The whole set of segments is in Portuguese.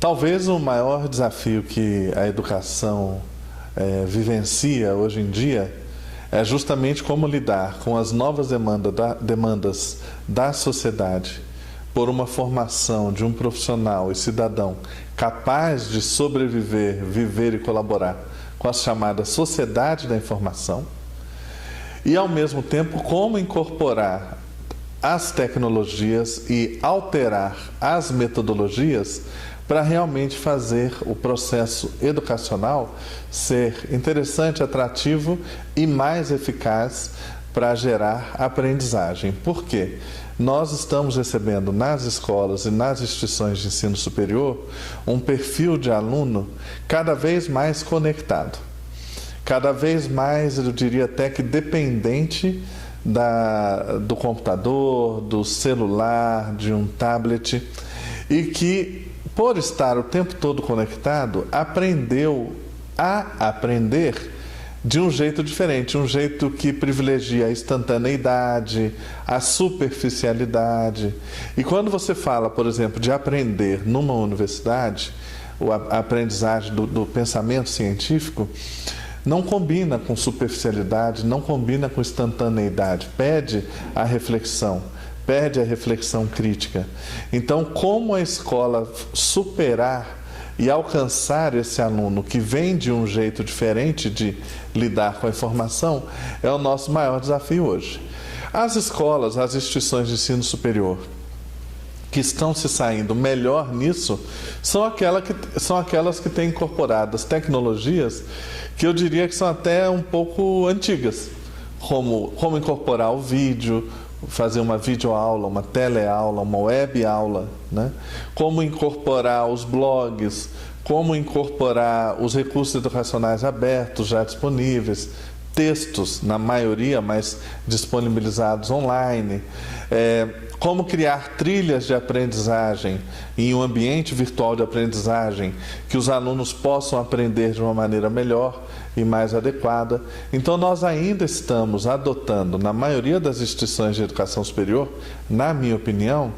Talvez o maior desafio que a educação vivencia hoje em dia é justamente como lidar com as novas demandas da sociedade por uma formação de um profissional e cidadão capaz de sobreviver, viver e colaborar com a chamada sociedade da informação e, ao mesmo tempo, como incorporar as tecnologias e alterar as metodologias para realmente fazer o processo educacional ser interessante, atrativo e mais eficaz para gerar aprendizagem. Por quê? Nós estamos recebendo nas escolas e nas instituições de ensino superior um perfil de aluno cada vez mais conectado, cada vez mais, eu diria até que dependente do computador, do celular, de um tablet, e que, por estar o tempo todo conectado, aprendeu a aprender de um jeito diferente, um jeito que privilegia a instantaneidade, a superficialidade. E quando você fala, por exemplo, de aprender numa universidade, a aprendizagem do pensamento científico, não combina com superficialidade, não combina com instantaneidade, pede a reflexão crítica. Então, como a escola superar e alcançar esse aluno que vem de um jeito diferente de lidar com a informação é o nosso maior desafio hoje. As escolas, as instituições de ensino superior que estão se saindo melhor nisso são aquelas que têm incorporado as tecnologias que eu diria que são até um pouco antigas, como incorporar o vídeo, fazer uma videoaula, uma teleaula, uma web-aula, né? Como incorporar os blogs, como incorporar os recursos educacionais abertos já disponíveis, textos, na maioria, mas disponibilizados online, como criar trilhas de aprendizagem em um ambiente virtual de aprendizagem que os alunos possam aprender de uma maneira melhor e mais adequada. Então, nós ainda estamos adotando, na maioria das instituições de educação superior, na minha opinião,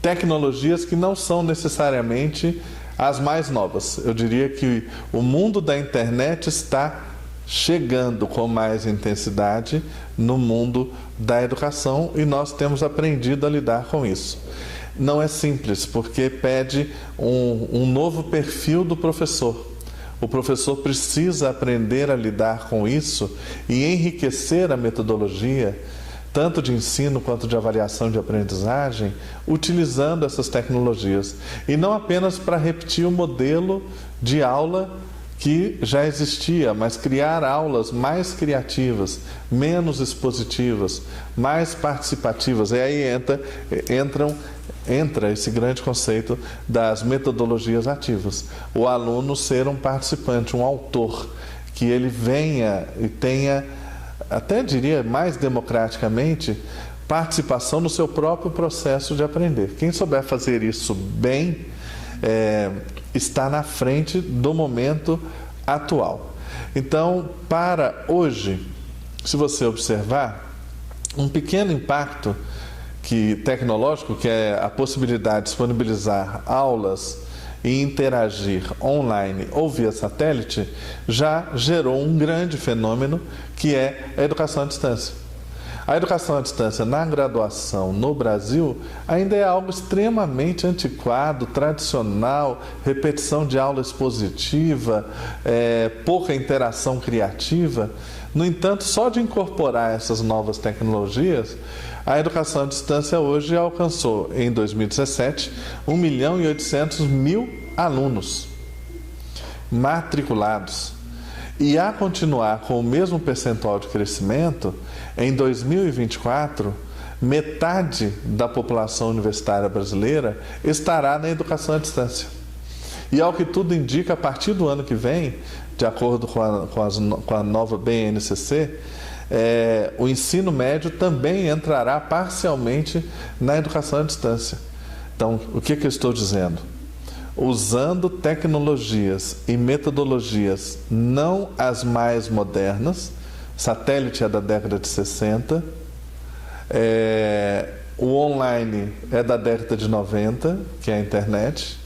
tecnologias que não são necessariamente as mais novas. Eu diria que o mundo da internet está chegando com mais intensidade no mundo da educação e nós temos aprendido a lidar com isso. Não é simples, porque pede um novo perfil do professor. O professor precisa aprender a lidar com isso e enriquecer a metodologia, tanto de ensino quanto de avaliação de aprendizagem, utilizando essas tecnologias. E não apenas para repetir o modelo de aula que já existia, mas criar aulas mais criativas, menos expositivas, mais participativas. E aí entra esse grande conceito das metodologias ativas. O aluno ser um participante, um autor, que ele venha e tenha, até diria mais democraticamente, participação no seu próprio processo de aprender. Quem souber fazer isso bem, está na frente do momento atual. Então, para hoje, se você observar, um pequeno impacto tecnológico, que é a possibilidade de disponibilizar aulas e interagir online ou via satélite, já gerou um grande fenômeno que é a educação à distância. A educação à distância na graduação no Brasil ainda é algo extremamente antiquado, tradicional, repetição de aula expositiva, pouca interação criativa. No entanto, só de incorporar essas novas tecnologias, a educação à distância hoje alcançou, em 2017, 1.800.000 alunos matriculados. E a continuar com o mesmo percentual de crescimento, em 2024, metade da população universitária brasileira estará na educação à distância. E ao que tudo indica, a partir do ano que vem, de acordo com a nova BNCC, o ensino médio também entrará parcialmente na educação à distância. Então, o que eu estou dizendo? Usando tecnologias e metodologias não as mais modernas, satélite é da década de 60, o online é da década de 90, que é a internet,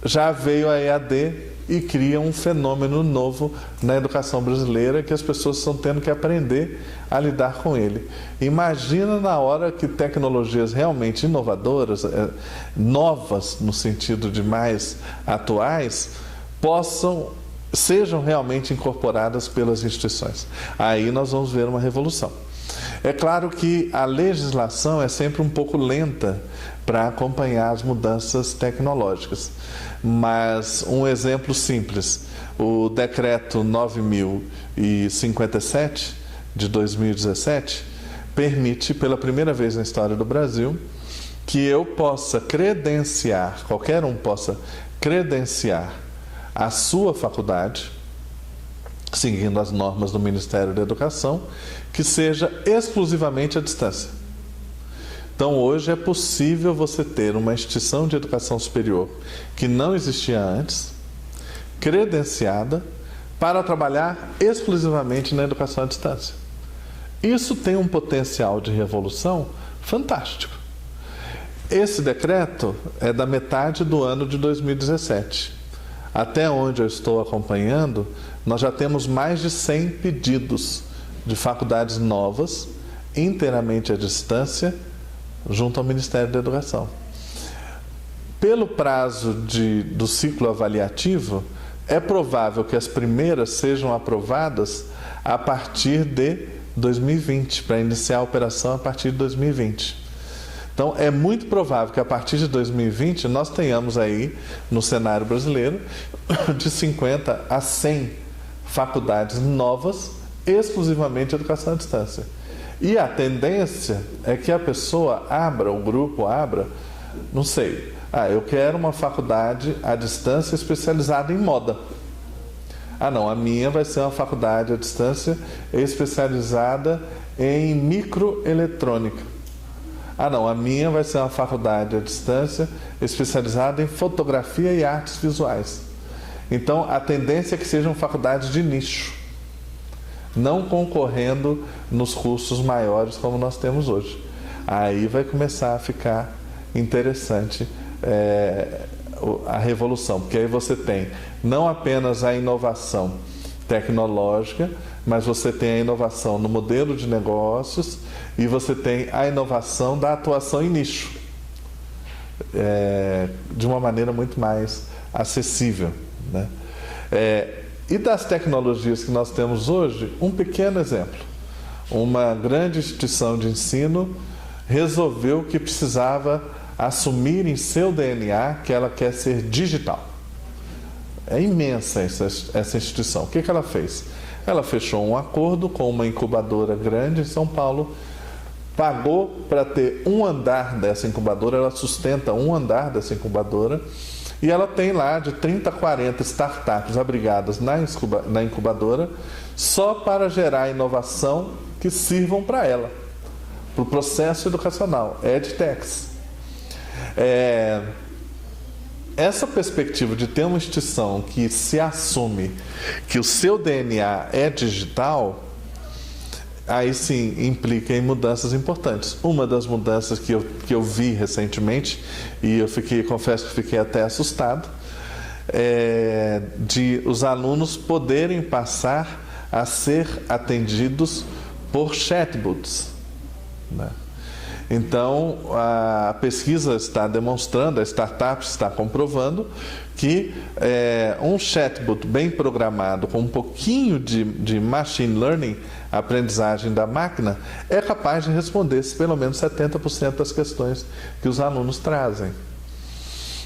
já veio a EAD e cria um fenômeno novo na educação brasileira que as pessoas estão tendo que aprender a lidar com ele. Imagina na hora que tecnologias realmente inovadoras, novas no sentido de mais atuais, sejam realmente incorporadas pelas instituições. Aí nós vamos ver uma revolução. É claro que a legislação é sempre um pouco lenta para acompanhar as mudanças tecnológicas. Mas um exemplo simples, o decreto 9.057 de 2017 permite, pela primeira vez na história do Brasil, que eu possa credenciar, qualquer um possa credenciar a sua faculdade, seguindo as normas do Ministério da Educação, que seja exclusivamente à distância. Então, hoje é possível você ter uma instituição de educação superior que não existia antes, credenciada, para trabalhar exclusivamente na educação à distância. Isso tem um potencial de revolução fantástico. Esse decreto é da metade do ano de 2017. Até onde eu estou acompanhando, nós já temos mais de 100 pedidos de faculdades novas, inteiramente à distância, junto ao Ministério da Educação. Pelo prazo do ciclo avaliativo, é provável que as primeiras sejam aprovadas a partir de 2020, para iniciar a operação a partir de 2020. Então, é muito provável que a partir de 2020 nós tenhamos aí, no cenário brasileiro, de 50 a 100 faculdades novas, exclusivamente de educação à distância. E a tendência é que a pessoa abra, o grupo abra, não sei, eu quero uma faculdade à distância especializada em moda. Não, a minha vai ser uma faculdade à distância especializada em microeletrônica. Não, a minha vai ser uma faculdade à distância especializada em fotografia e artes visuais. Então, a tendência é que sejam faculdades de nicho, não concorrendo nos cursos maiores como nós temos hoje. Aí vai começar a ficar interessante a revolução, porque aí você tem não apenas a inovação tecnológica, mas você tem a inovação no modelo de negócios e você tem a inovação da atuação em nicho, de uma maneira muito mais acessível, né? E das tecnologias que nós temos hoje, um pequeno exemplo. Uma grande instituição de ensino resolveu que precisava assumir em seu DNA que ela quer ser digital. É imensa essa instituição. O que ela fez? Ela fechou um acordo com uma incubadora grande em São Paulo, pagou para ter um andar dessa incubadora, ela sustenta um andar dessa incubadora, e ela tem lá de 30 a 40 startups abrigadas na incubadora, só para gerar inovação que sirvam para ela, para o processo educacional, EdTechs. Essa perspectiva de ter uma instituição que se assume que o seu DNA é digital, aí sim implica em mudanças importantes. Uma das mudanças que eu vi recentemente, e confesso que fiquei até assustado, é de os alunos poderem passar a ser atendidos por chatbots, né? Então, a pesquisa está demonstrando, a startup está comprovando que um chatbot bem programado, com um pouquinho de machine learning, aprendizagem da máquina, é capaz de responder pelo menos 70% das questões que os alunos trazem.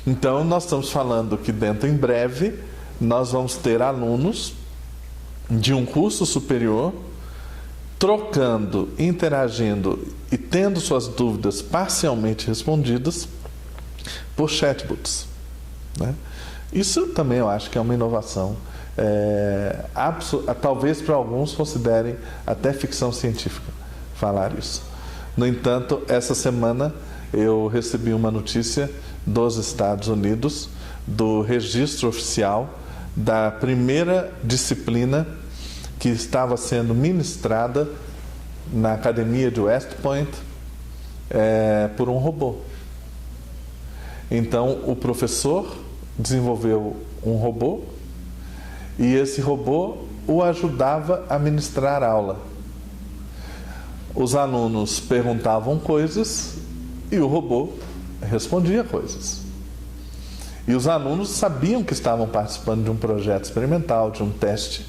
Então, nós estamos falando que em breve, nós vamos ter alunos de um curso superior trocando, interagindo e tendo suas dúvidas parcialmente respondidas por chatbots, né? Isso também eu acho que é uma inovação. Talvez para alguns considerem até ficção científica falar isso. No entanto, essa semana eu recebi uma notícia dos Estados Unidos, do registro oficial da primeira disciplina que estava sendo ministrada na academia de West Point por um robô. Então, o professor desenvolveu um robô e esse robô o ajudava a ministrar aula. Os alunos perguntavam coisas e o robô respondia coisas. E os alunos sabiam que estavam participando de um projeto experimental, de um teste.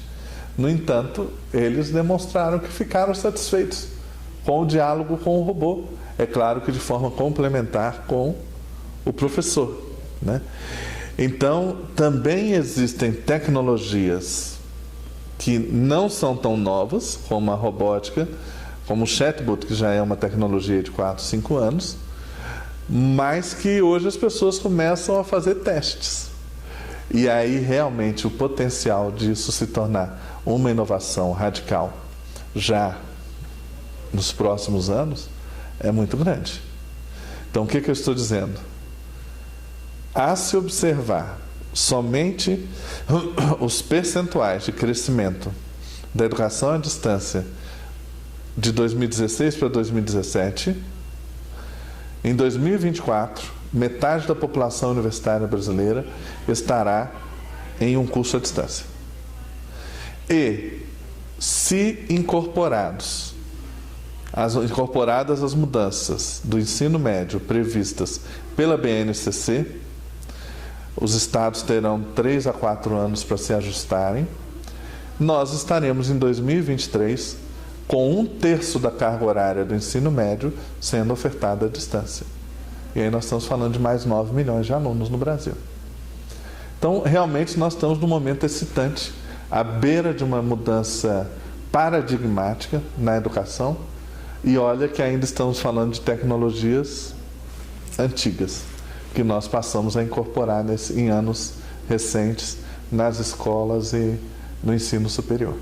No entanto, eles demonstraram que ficaram satisfeitos com o diálogo com o robô. É claro que de forma complementar com o professor, né? Então, também existem tecnologias que não são tão novas, como a robótica, como o chatbot, que já é uma tecnologia de 4, 5 anos, mas que hoje as pessoas começam a fazer testes. E aí, realmente, o potencial disso se tornar uma inovação radical já nos próximos anos é muito grande. Então, o que eu estou dizendo? A se observar somente os percentuais de crescimento da educação à distância de 2016 para 2017, em 2024, metade da população universitária brasileira estará em um curso à distância. E, se incorporadas as mudanças do ensino médio previstas pela BNCC, os estados terão 3 a 4 anos para se ajustarem. Nós estaremos em 2023 com 1/3 da carga horária do ensino médio sendo ofertada à distância. E aí nós estamos falando de mais 9 milhões de alunos no Brasil. Então, realmente, nós estamos num momento excitante, à beira de uma mudança paradigmática na educação, e olha que ainda estamos falando de tecnologias antigas, que nós passamos a incorporar em anos recentes nas escolas e no ensino superior.